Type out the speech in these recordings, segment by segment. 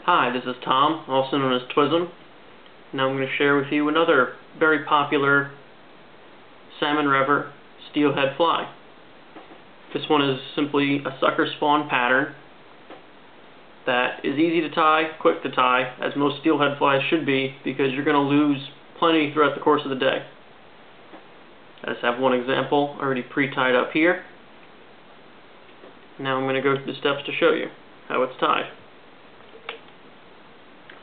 Hi, this is Tom, also known as Twism. Now I'm going to share with you another very popular salmon rever steelhead fly. This one is simply a sucker spawn pattern that is easy to tie, quick to tie, as most steelhead flies should be, because you're going to lose plenty throughout the course of the day. I just have one example already pre-tied up here. Now I'm going to go through the steps to show you how it's tied.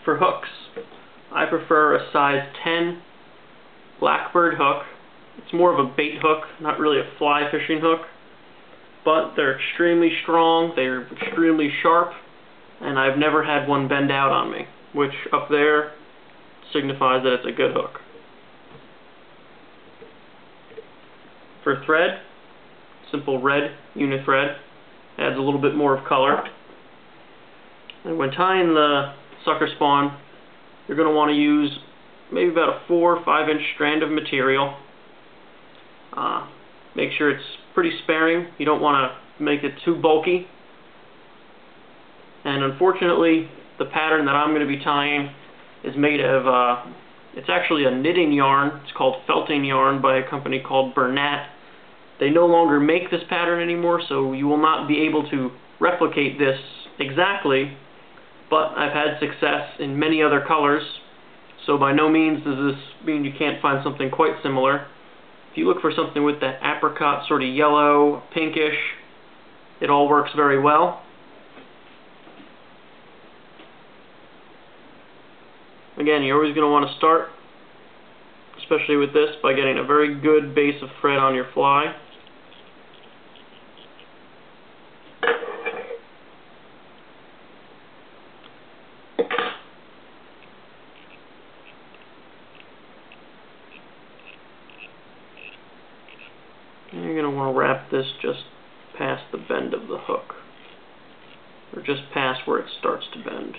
For hooks, I prefer a size 10 Blackbird hook. It's more of a bait hook, not really a fly fishing hook, but they're extremely strong, they're extremely sharp, and I've never had one bend out on me, which up there signifies that it's a good hook. For thread, simple red unit thread, adds a little bit more of color. And when tying the sucker spawn, you're going to want to use maybe about a 4 or 5 inch strand of material. Make sure it's pretty sparing. You don't want to make it too bulky. And unfortunately, the pattern that I'm going to be tying is made of, it's actually a knitting yarn. It's called felting yarn by a company called Bernat. They no longer make this pattern anymore, so you will not be able to replicate this exactly, but I've had success in many other colors, so by no means does this mean you can't find something quite similar. If you look for something with that apricot sort of yellow, pinkish, it all works very well. Again, you're always going to want to start, especially with this, by getting a very good base of thread on your fly. And you're going to want to wrap this just past the bend of the hook, or just past where it starts to bend.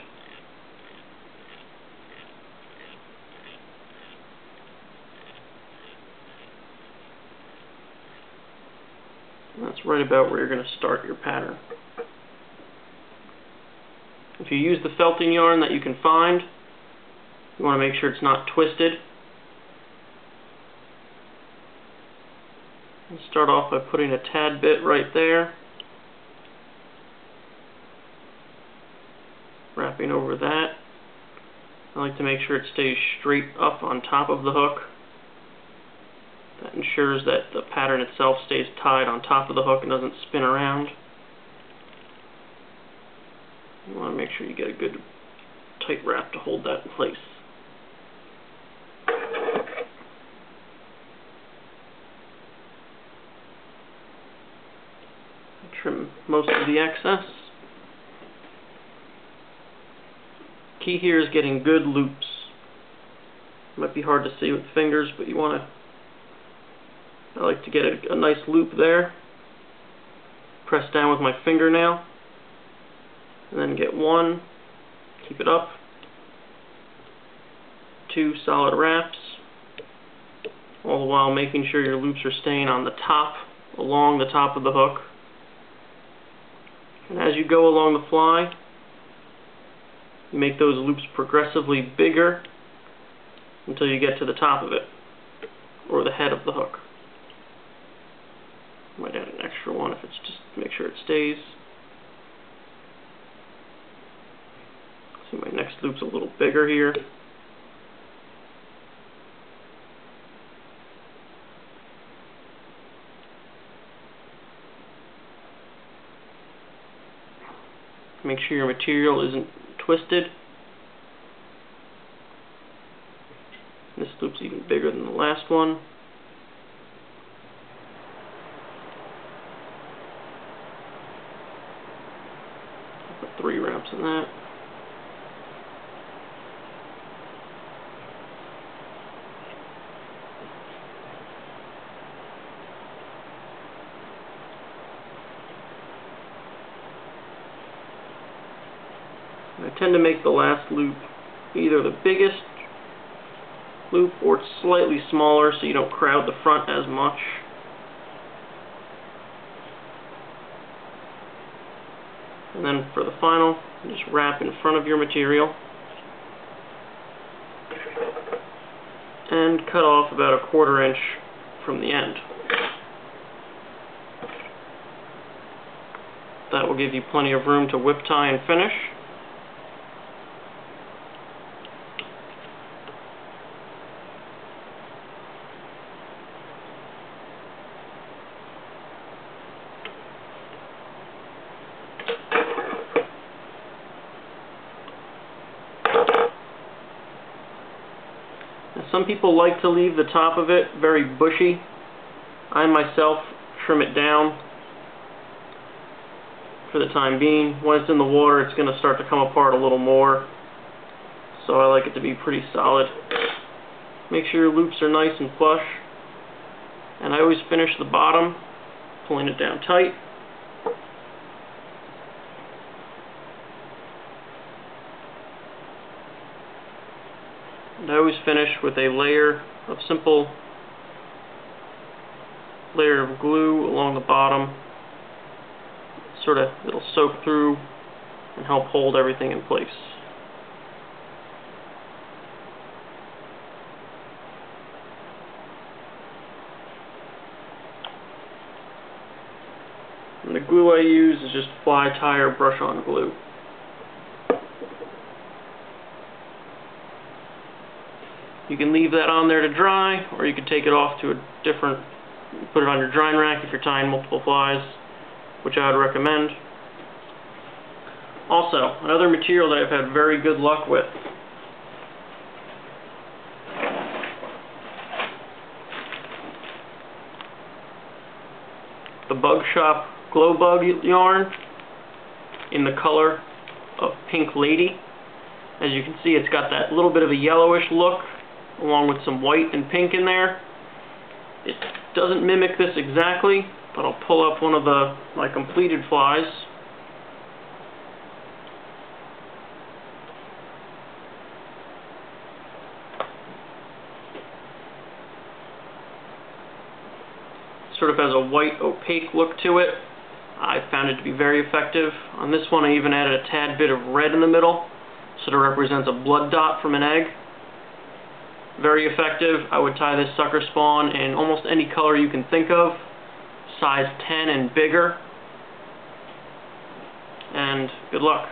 And that's right about where you're going to start your pattern. If you use the felting yarn that you can find, you want to make sure it's not twisted. And start off by putting a tad bit right there, wrapping over that. I like to make sure it stays straight up on top of the hook. That ensures that the pattern itself stays tied on top of the hook and doesn't spin around. You want to make sure you get a good tight wrap to hold that in place. Trim most of the excess. Key here is getting good loops. It might be hard to see with fingers, but you want to, I like to get a nice loop there. Press down with my fingernail, and then get one, keep it up, 2 solid wraps, all the while making sure your loops are staying on the top, along the top of the hook. And as you go along the fly, you make those loops progressively bigger until you get to the top of it, or the head of the hook. Might add an extra one if it's just to make sure it stays. See, my next loop's a little bigger here. Make sure your material isn't twisted. This loop's even bigger than the last one. I'll put 3 wraps in that. I tend to make the last loop either the biggest loop or it's slightly smaller so you don't crowd the front as much. And then for the final, just wrap in front of your material and cut off about 1/4 inch from the end. That will give you plenty of room to whip tie and finish. Some people like to leave the top of it very bushy. I myself trim it down for the time being. When it's in the water, it's going to start to come apart a little more, so I like it to be pretty solid. Make sure your loops are nice and flush, and I always finish the bottom pulling it down tight. And I always finish with a simple layer of glue along the bottom. It'll soak through and help hold everything in place. And the glue I use is just fly tie or brush on glue. You can leave that on there to dry, or you can take it off to put it on your drying rack if you're tying multiple flies, which I would recommend. Also, another material that I've had very good luck with. The Bug Shop Glow Bug yarn in the color of Pink Lady. As you can see, it's got that little bit of a yellowish look along with some white and pink in there. It doesn't mimic this exactly, but I'll pull up one of my completed flies. Sort of has a white opaque look to it. I found it to be very effective. On this one I even added a tad bit of red in the middle, so it represents a blood dot from an egg. Very effective. I would tie this sucker spawn in almost any color you can think of, size 10 and bigger, and good luck.